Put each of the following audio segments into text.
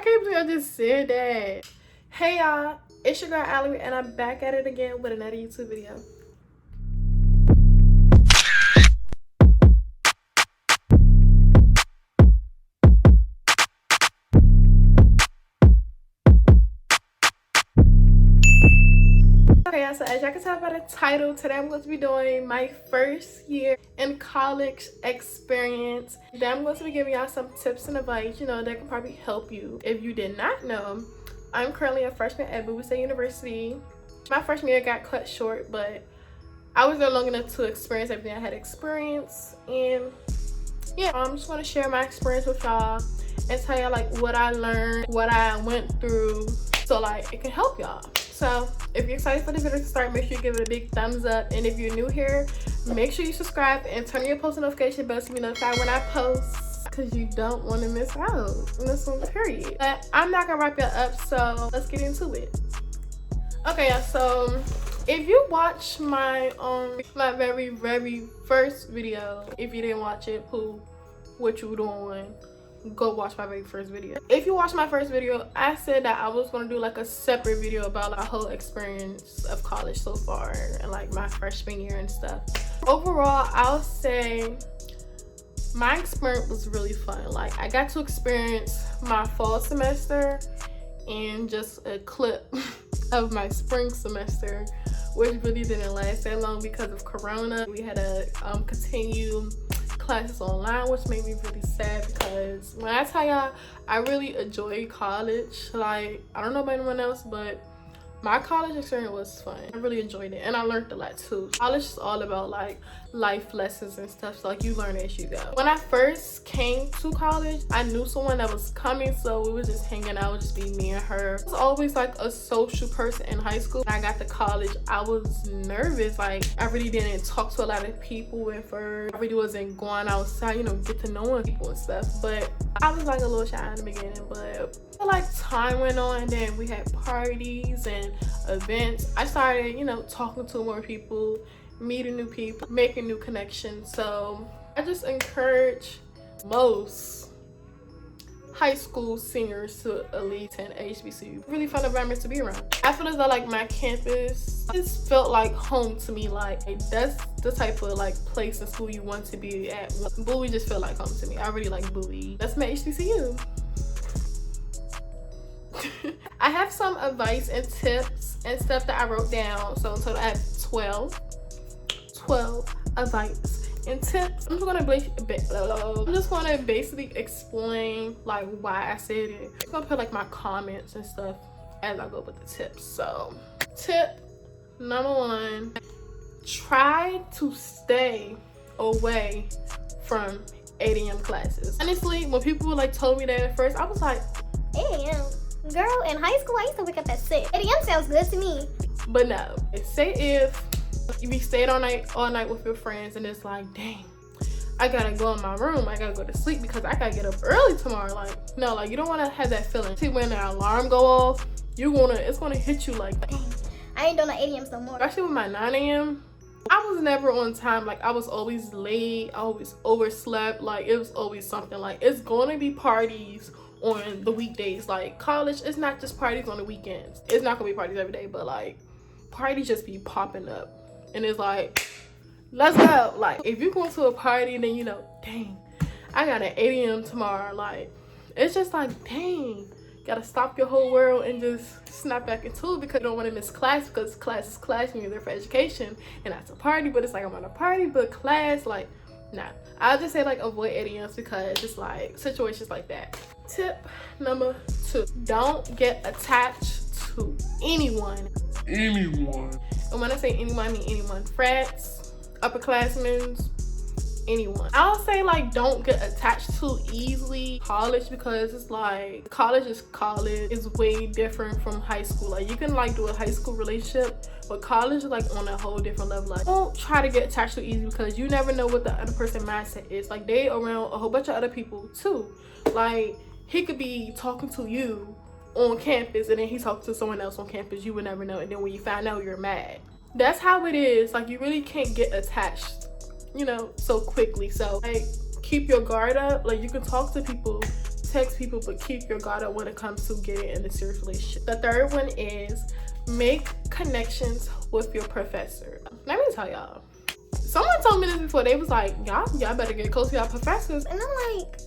can't believe I just said that. Hey y'all, it's your girl Allie, and I'm back at it again with another YouTube video. Okay, so as y'all can tell by the title, today I'm going to be doing my first year in college experience. Today I'm going to be giving y'all some tips and advice, that can probably help you. If you did not know, I'm currently a freshman at Bowie State University. My freshman year got cut short, but I was there long enough to experience everything I had experienced. And yeah, I'm just going to share my experience with y'all and tell y'all like what I learned, what I went through, so like it can help y'all. So if you're excited for the video to start, make sure you give it a big thumbs up. And if you're new here, make sure you subscribe and turn on your post notification bell to be notified when I post, because you don't want to miss out on this one, period. But I'm not gonna wrap it up, so let's get into it. Okay, so if you watch my very first video, if you didn't watch it, what you doing? Go watch my very first video. If you watch my first video, I said that I was gonna do like a separate video about my whole experience of college so far and like my freshman year and stuff. Overall, I'll say my experience was really fun. Like I got to experience my fall semester and just a clip of my spring semester, which really didn't last that long because of Corona. We had to continue classes online, which made me really sad, because when I tell y'all I really enjoyed college, like I don't know about anyone else, but my college experience was fun. I really enjoyed it and I learned a lot too. College is all about like life lessons and stuff, so like you learn as you go. When I first came to college, I knew someone that was coming, so we was just hanging out, just be me and her. I was always like a social person in high school. When I got to college, I was nervous. Like I really didn't talk to a lot of people at first. I really wasn't going outside, get to know people and stuff. But I was like a little shy in the beginning, but like time went on, and then we had parties and events. I started, talking to more people, meeting new people, making new connections. So I just encourage most high school seniors to at least attend HBCU. Really fun environment to be around. I feel as though like my campus just felt like home to me. Like that's the type of like place and school you want to be at. Bowie just felt like home to me. I really like Bowie. That's my HBCU. I have some advice and tips and stuff that I wrote down. So in total I have 12 advice and tips. I'm just gonna basically explain like why I said it. I'm gonna put like my comments and stuff as I go with the tips. So tip number 1, try to stay away from 8 a.m. classes. Honestly, when people like told me that at first, I was like, 8 a.m. Girl, in high school, I used to wake up at 6. 8 a.m. sounds good to me. But no, say if you stayed all night with your friends and it's like, dang, I gotta go in my room, I gotta go to sleep because I gotta get up early tomorrow. Like, no, like you don't want to have that feeling. See, when the alarm go off, it's gonna hit you like, dang, I ain't doing no 8 a.m. no more. Especially with my 9 a.m. I was never on time. Like I was always late, I always overslept. Like it was always something. Like it's gonna be parties on the weekdays. Like college, it's not just parties on the weekends. It's not gonna be parties every day, but like parties just be popping up, and it's like, let's go. Like if you go to a party and then dang, I got an 8 a.m. tomorrow, like it's just like, dang, gotta stop your whole world and just snap back into it, because you don't want to miss class, because class is class and you're there for education, and that's a party. But it's like I'm on a party but class, like nah. I'll just say like avoid 8 a.m. because it's like situations like that. Tip number 2, don't get attached to anyone. And when I say anyone, I mean anyone. Frats, upperclassmen, anyone. I'll say like don't get attached too easily college, because it's like college is college. It's way different from high school. Like you can like do a high school relationship, but college is like on a whole different level. Like don't try to get attached too easy, because you never know what the other person's mindset is. Like they around a whole bunch of other people too. Like he could be talking to you on campus and then he's talking to someone else on campus. You would never know, and then when you find out, you're mad. That's how it is. Like you really can't get attached, so quickly. So like keep your guard up. Like you can talk to people text people, but keep your guard up when it comes to getting in a serious relationship. The third one is make connections with your professor. Let me tell y'all. Someone told me this before. They was like, y'all better get close to y'all professors. And I'm like,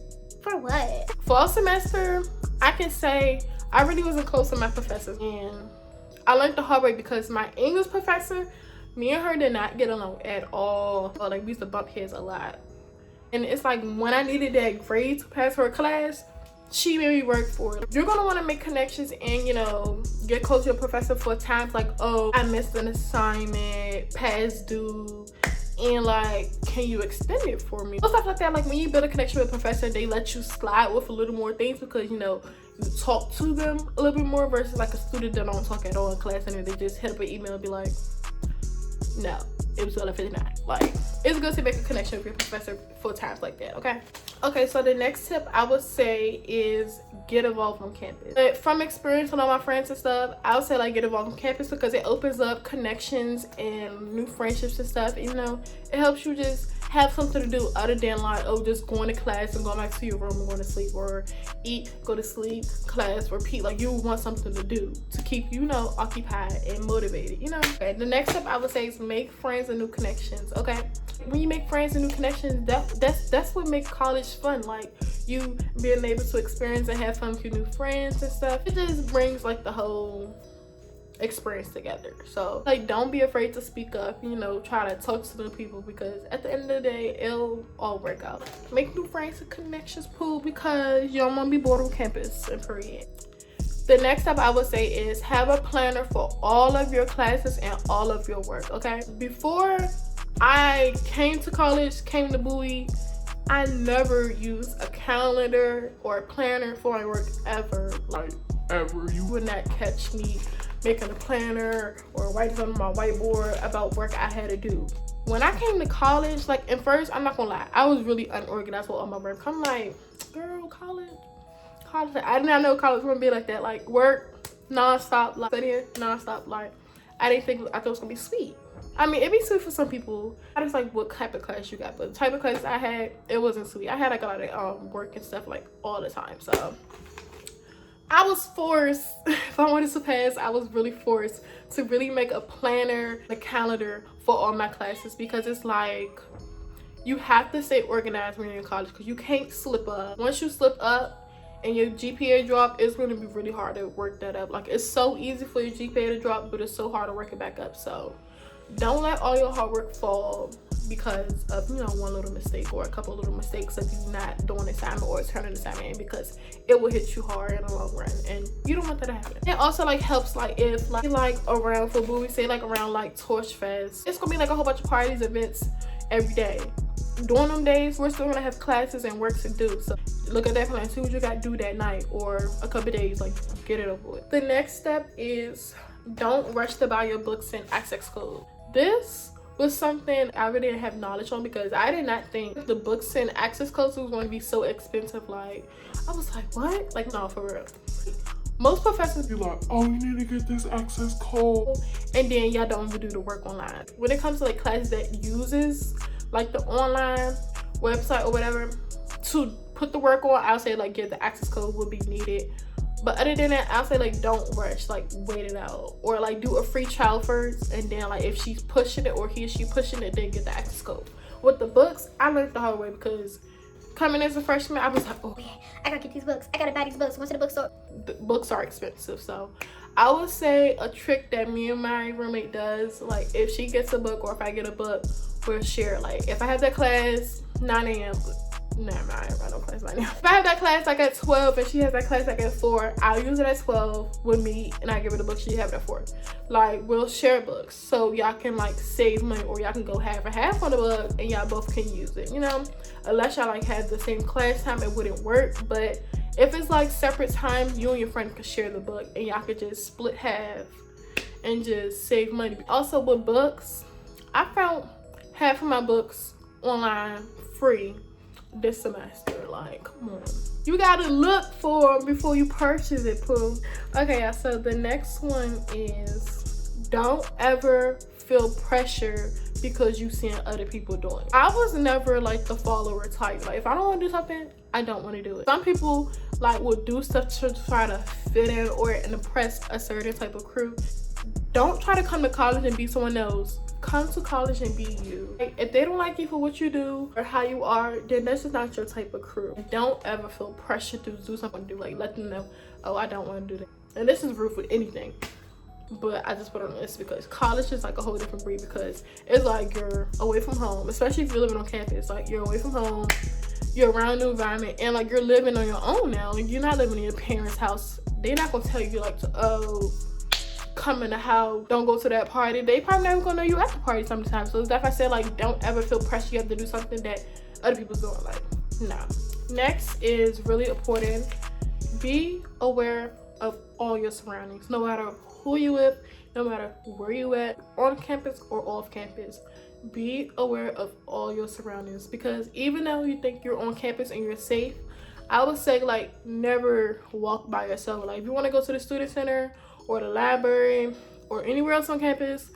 for what? Fall semester, I can say I really wasn't close to my professors. And I learned the hard way because my English professor, me and her did not get along at all. Like, we used to bump heads a lot. And it's like when I needed that grade to pass her class, she made me work for it. You're gonna want to make connections and, you know, get close to your professor for times like, oh, I missed an assignment, past due, and like, can you extend it for me? Stuff like that. Like, when you build a connection with a professor, they let you slide with a little more things because, you know, you talk to them a little bit more versus like a student that don't talk at all in class and they just hit up an email and be like, no, it was 12:59. Like, it's good to make a connection with your professor for times like that, okay? Okay, so the next tip I would say is get involved on campus. But from experience with all my friends and stuff, I would say like get involved on campus because it opens up connections and new friendships and stuff. You know, it helps you just have something to do other than like, oh, just going to class and going back to your room and going to sleep, or eat, go to sleep, class, repeat. Like, you want something to do to keep, you know, occupied and motivated, you know? Okay, the next step I would say is make friends and new connections, okay? When you make friends and new connections, that's what makes college fun. Like, you being able to experience and have fun with your new friends and stuff. It just brings like the whole experience together. So like, don't be afraid to speak up, you know, try to talk to new people because at the end of the day, it'll all work out. Make new friends and connections, pool, because you don't want to be bored on campus, and period. The next step I would say is have a planner for all of your classes and all of your work, okay? Before I came to college, came to Bowie, I never used a calendar or a planner for my work ever. Like, ever. You would not catch me making a planner or writing on my whiteboard about work I had to do. When I came to college, like, at first, I'm not gonna lie, I was really unorganized with all my work. I'm like, girl, college, I did not know college would be like that. Like, work non-stop, like studying non-stop. Like, I thought it was gonna be sweet. I mean, it'd be sweet for some people. I just like what type of class you got, but the type of class I had, it wasn't sweet. I had like a lot of work and stuff like all the time, so I was forced, if I wanted to pass, I was really forced to really make a planner, a calendar for all my classes, because it's like, you have to stay organized when you're in college because you can't slip up. Once you slip up and your GPA drop, it's going to be really hard to work that up. Like, it's so easy for your GPA to drop, but it's so hard to work it back up. So don't let all your hard work fall because of, you know, one little mistake or a couple little mistakes of you not doing an assignment or turning an assignment in, because it will hit you hard in the long run and you don't want that to happen. It also like helps like if like around for Bowie, say like around like Torch Fest, it's gonna be like a whole bunch of parties, events every day. During them days, we're still gonna have classes and work to do. So look at that plan, see what you got to do that night or a couple days, like get it over with. The next step is don't rush to buy your books and access code. This was something I really didn't have knowledge on because I did not think the books and access codes was going to be so expensive. Like, I was like, what? Like, no, for real. Most professors be like, oh, you need to get this access code, and then y'all don't even do the work online. When it comes to like classes that uses like the online website or whatever to put the work on, I'll say like, yeah, the access code would be needed. But other than that, I'll say like, don't rush, like wait it out, or like do a free trial first, and then like if she's pushing it or he or she pushing it, then get the access code. With the books, I learned the hard way because coming as a freshman, I was like, oh yeah, I gotta get these books, I gotta buy these books. Went to the bookstore. The books are expensive, so I would say a trick that me and my roommate does, like if she gets a book or if I get a book, we'll share. Like if I have that class 9 a.m. Nah, I ain't got no class right now. If I have that class like at 12 and she has that class like at 4, I'll use it at 12 with me and I give her the book she have it at 4. Like, we'll share books so y'all can like save money, or y'all can go half and half on the book and y'all both can use it, you know? Unless y'all like have the same class time, it wouldn't work. But if it's like separate time, you and your friend can share the book and y'all could just split half and just save money. Also with books, I found half of my books online free this semester. Like, come on, you gotta look for them before you purchase it, poo. Okay, so the next one is don't ever feel pressure because you seeing other people doing it. I was never like the follower type. Like, if I don't want to do something, I don't want to do it. Some people like will do stuff to try to fit in or impress a certain type of crew. Don't try to come to college and be someone else. Come to college and be you. Like, if they don't like you for what you do or how you are, then that's just not your type of crew. And don't ever feel pressured to do something. Like, let them know, oh, I don't want to do that. And this is rude for anything, but I just put on this because college is like a whole different breed, because it's like you're away from home, especially if you're living on campus. Like, you're away from home, you're around a new environment, and like you're living on your own now. Like, you're not living in your parents' house. They're not gonna tell you like to, oh, come in the house, don't go to that party. They probably never gonna know you at the party sometimes. So that's why I said, like, don't ever feel pressure you have to do something that other people's doing. Like, no. Next is really important. Be aware of all your surroundings, no matter who you with, no matter where you at, on campus or off campus. Be aware of all your surroundings, because even though you think you're on campus and you're safe, I would say, like, never walk by yourself. Like, if you want to go to the student center or the library or anywhere else on campus,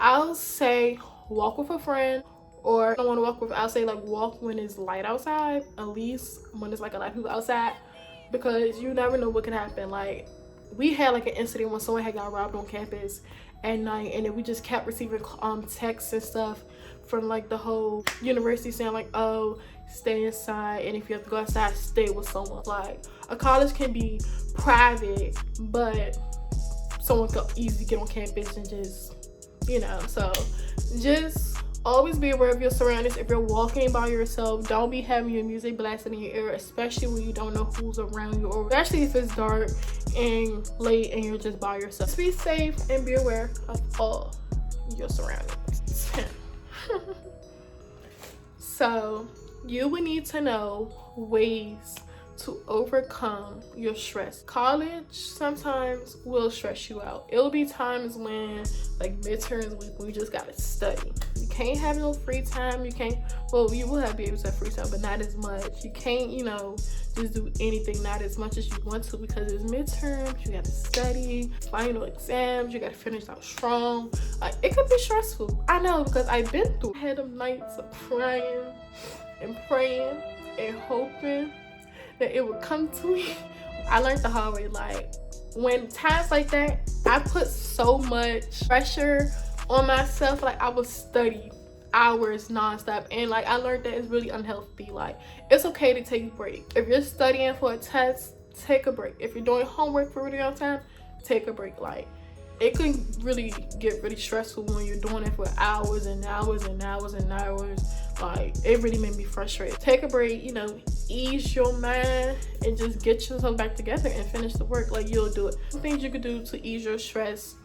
I'll say walk with a friend. Or I don't want to walk with, I'll say like walk when it's light outside, at least when it's like a lot of people outside, because you never know what can happen. Like, we had like an incident when someone had got robbed on campus at night, and then we just kept receiving texts and stuff from like the whole university saying like, oh, stay inside, and if you have to go outside, stay with someone. Like, a college can be private, but someone could easily get on campus and just, you know. So just always be aware of your surroundings. If you're walking by yourself, don't be having your music blasting in your ear, especially when you don't know who's around you, or especially if it's dark and late and you're just by yourself. Just be safe and be aware of all your surroundings. So you would need to know ways to overcome your stress. College sometimes will stress you out. It'll be times when, like midterms week, when you just gotta study. You can't have no free time. You can't, well, you will be able to have free time, but not as much. You can't, you know, just do anything, not as much as you want to, because it's midterms. You gotta study, final exams. You gotta finish out strong. Like, it could be stressful. I know, because I've been through. I had them nights of crying and praying and hoping that it would come to me. I learned the hard way. Like, when times like that, I put so much pressure on myself. Like, I would study hours nonstop, and like I learned that it's really unhealthy. Like, it's okay to take a break. If you're studying for a test, take a break. If you're doing homework for a really long time, take a break. Like, it can really get really stressful when you're doing it for hours and hours and hours and hours. Like, it really made me frustrated. Take a break, you know, ease your mind and just get yourself back together and finish the work. Like, you'll do it. Some things you could do to ease your stress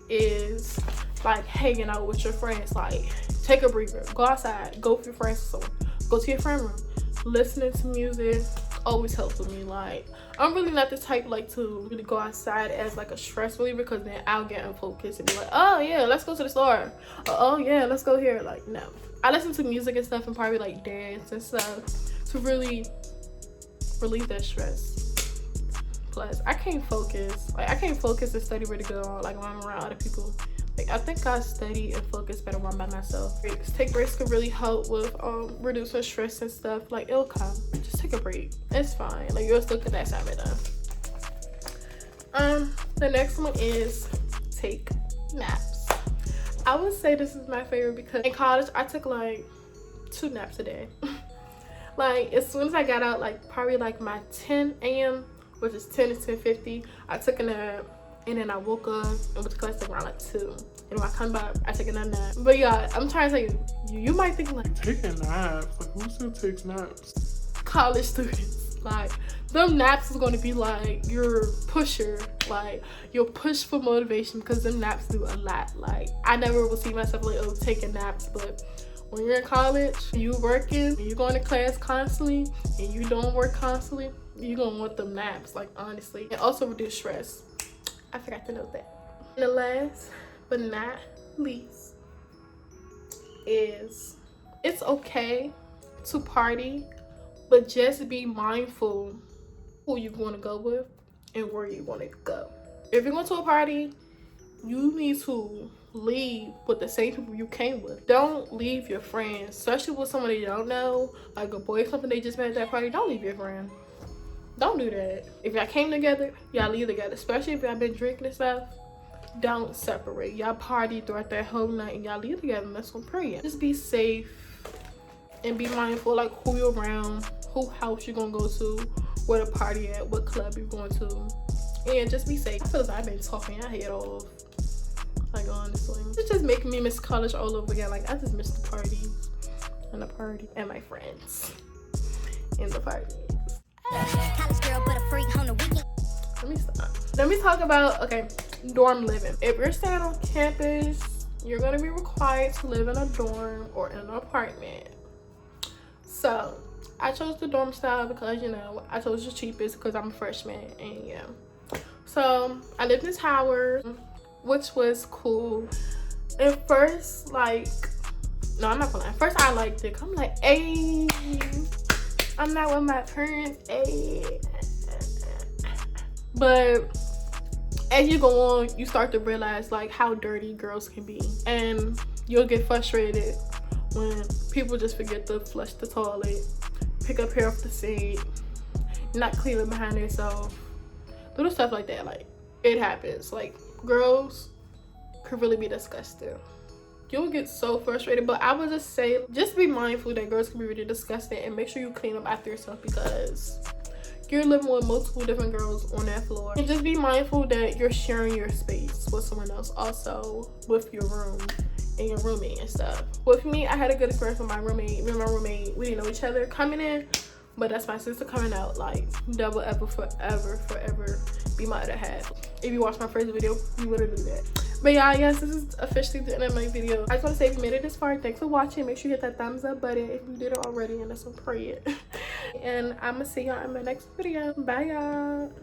is like hanging out with your friends. Like, take a breather, go outside, go with your friends, so go to your friend room. Listening to music always helps with me. Like, I'm really not the type like to really go outside as like a stress reliever, because then I'll get unfocused and be like, oh yeah, let's go to the store, or, oh yeah, let's go here. Like, no, I listen to music and stuff and probably like dance and stuff to really relieve that stress. Plus, I can't focus. Like, I can't focus and study really good on like when I'm around other people. Like, I think I study and focus better when I'm by myself. Take breaks could really help with reducing stress and stuff. Like, it'll come. Just take a break. It's fine. Like, you'll still get that assignment done. The next one is take naps. I would say this is my favorite, because in college I took like 2 naps a day. Like, as soon as I got out, like probably like my 10 a.m., which is 10 to 10:50, I took a nap. And then I woke up and went to class around like 2. And when I come back, I take another nap. But yeah, I'm trying to tell you, you might think like, taking naps? Like, who still takes naps? College students. Like, them naps is going to be like your pusher. Like, your push for motivation, because them naps do a lot. Like, I never will see myself like, oh, taking naps. But when you're in college, you working, and you're going to class constantly, and you don't work constantly, you're going to want them naps, like, honestly. And also reduce stress. I forgot to note that. And the last but not least is, it's okay to party, but just be mindful who you want to go with and where you want to go. If you're going to a party, you need to leave with the same people you came with. Don't leave your friends, especially with someone you don't know, like a boy or something they just met at that party. Don't leave your friend. Don't do that. If y'all came together, y'all leave together, especially if y'all been drinking and stuff. Don't separate. Y'all party throughout that whole night and y'all leave together, and that's what I'm praying. Just be safe and be mindful, like who you're around, who house you're gonna go to, where the party at, what club you're going to, and just be safe. I feel like I've been talking your head off, like honestly. It's just making me miss college all over again. Like I just miss the parties and the party and my friends and the parties. College girl, but a freak on the weekend. Let me stop. Let me talk about, okay, dorm living. If you're staying on campus, you're gonna be required to live in a dorm or in an apartment. So I chose the dorm style because, you know, I chose the cheapest because I'm a freshman, and yeah. So I lived in Tower, which was cool. At first, like, no, I'm not gonna lie. At first I liked it. I'm like, hey, I'm not with my parents, hey. But as you go on, you start to realize like how dirty girls can be, and you'll get frustrated when people just forget to flush the toilet, pick up hair off the sink, not clean it behind themselves, little stuff like that. Like it happens. Like girls could really be disgusting. You'll get so frustrated, but I would just say just be mindful that girls can be really disgusting, and make sure you clean up after yourself because you're living with multiple different girls on that floor. And just be mindful that you're sharing your space with someone else, also with your room and your roommate and stuff. With me, I had a good experience with my roommate. Me and my roommate, we didn't know each other coming in, but that's my sister coming out. Like double ever, forever be my other half. If you watched my first video, you would have knew that. But yeah, yes, this is officially the end of my video. I just want to say if you made it this far, thanks for watching. Make sure you hit that thumbs up button if you did it already, and that's what I'm praying. And I'm gonna see y'all in my next video. Bye y'all.